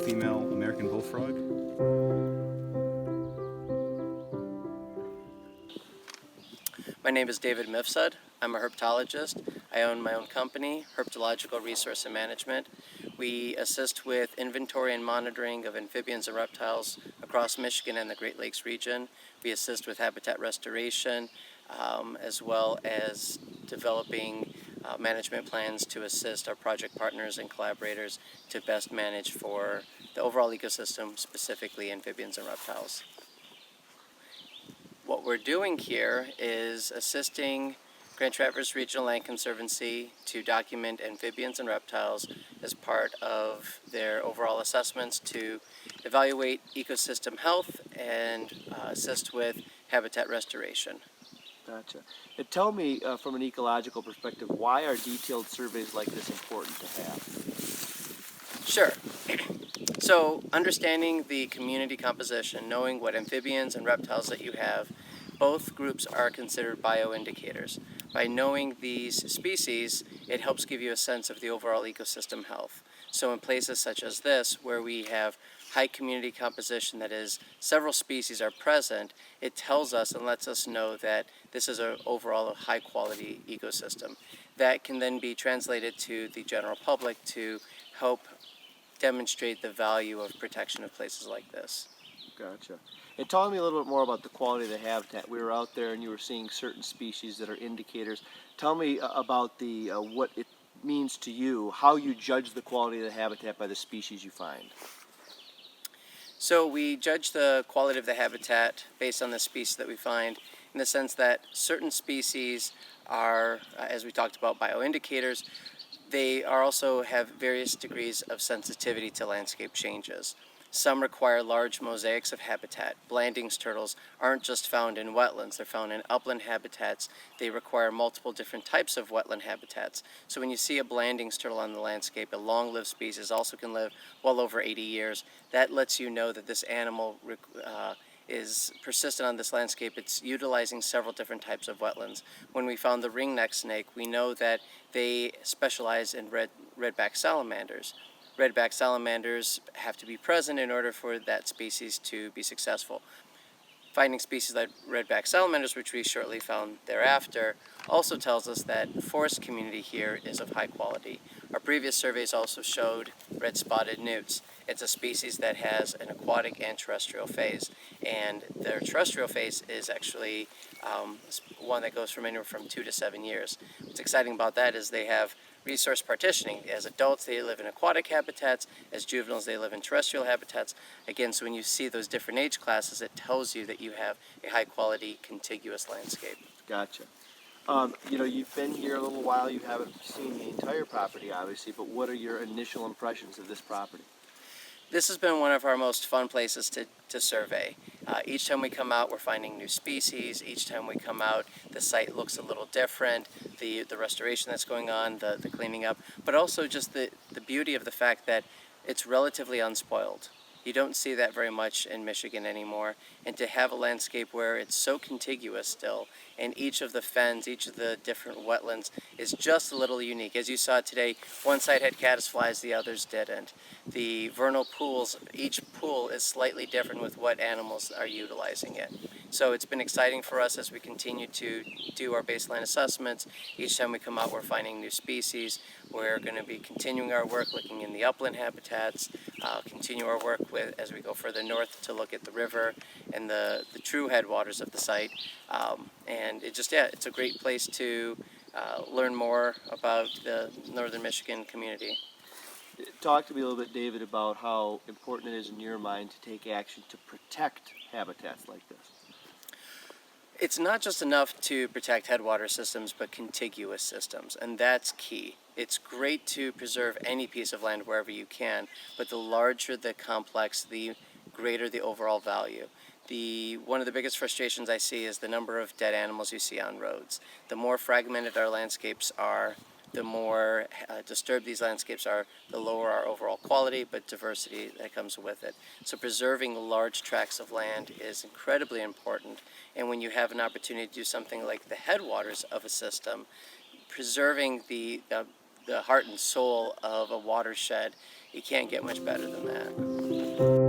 female American bullfrog. My name is David Mifsud. I'm a herpetologist. I own my own company, Herpetological Resource and Management. We assist with inventory and monitoring of amphibians and reptiles across Michigan and the Great Lakes region. We assist with habitat restoration, as well as developing management plans to assist our project partners and collaborators to best manage for the overall ecosystem, specifically amphibians and reptiles. What we're doing here is assisting Grand Traverse Regional Land Conservancy to document amphibians and reptiles as part of their overall assessments to evaluate ecosystem health and assist with habitat restoration. Gotcha. And tell me, from an ecological perspective, why are detailed surveys like this important to have? Sure. So understanding the community composition, knowing what amphibians and reptiles that you have, both groups are considered bioindicators. By knowing these species, it helps give you a sense of the overall ecosystem health. So in places such as this, where we have high community composition, that is, several species are present, it tells us and lets us know that this is an overall high quality ecosystem. That can then be translated to the general public to help demonstrate the value of protection of places like this. Gotcha. And tell me a little bit more about the quality of the habitat. We were out there and you were seeing certain species that are indicators. Tell me about the what it means to you, how you judge the quality of the habitat by the species you find. So we judge the quality of the habitat based on the species that we find, in the sense that certain species are, as we talked about, bioindicators. They are also have various degrees of sensitivity to landscape changes. Some require large mosaics of habitat. Blandings turtles aren't just found in wetlands, they're found in upland habitats. They require multiple different types of wetland habitats. So when you see a blandings turtle on the landscape, a long-lived species, also can live well over 80 years, that lets you know that this animal is persistent on this landscape. It's utilizing several different types of wetlands. When we found the ringneck snake, we know that they specialize in redback salamanders. Redback salamanders have to be present in order for that species to be successful. Finding species like redback salamanders, which we shortly found thereafter, also tells us that the forest community here is of high quality. Our previous surveys also showed red-spotted newts. It's a species that has an aquatic and terrestrial phase, and their terrestrial phase is actually one that goes from anywhere from 2 to 7 years. What's exciting about that is they have resource partitioning. As adults, they live in aquatic habitats. As juveniles, they live in terrestrial habitats. Again, so when you see those different age classes, it tells you that you have a high-quality, contiguous landscape. Gotcha. You've been here a little while. You haven't seen the entire property, obviously, but what are your initial impressions of this property? This has been one of our most fun places to survey. Each time we come out, we're finding new species. Each time we come out, the site looks a little different. The restoration that's going on, the cleaning up, but also just the beauty of the fact that it's relatively unspoiled. You don't see that very much in Michigan anymore, and to have a landscape where it's so contiguous still, and each of the fens, each of the different wetlands is just a little unique. As you saw today, one side had caddisflies, the others didn't. The vernal pools, each pool is slightly different with what animals are utilizing it. So it's been exciting for us as we continue to do our baseline assessments. Each time we come out, we're finding new species. We're going to be continuing our work looking in the upland habitats, continue our work as we go further north to look at the river and the true headwaters of the site. And it's a great place to learn more about the northern Michigan community. Talk to me a little bit, David, about how important it is in your mind to take action to protect habitats like this. It's not just enough to protect headwater systems, but contiguous systems, and that's key. It's great to preserve any piece of land wherever you can, but the larger the complex, the greater the overall value. One of the biggest frustrations I see is the number of dead animals you see on roads. The more fragmented our landscapes are, the more disturbed these landscapes are, the lower our overall quality, but diversity that comes with it. So preserving large tracts of land is incredibly important, and when you have an opportunity to do something like the headwaters of a system, preserving the the heart and soul of a watershed. You can't get much better than that.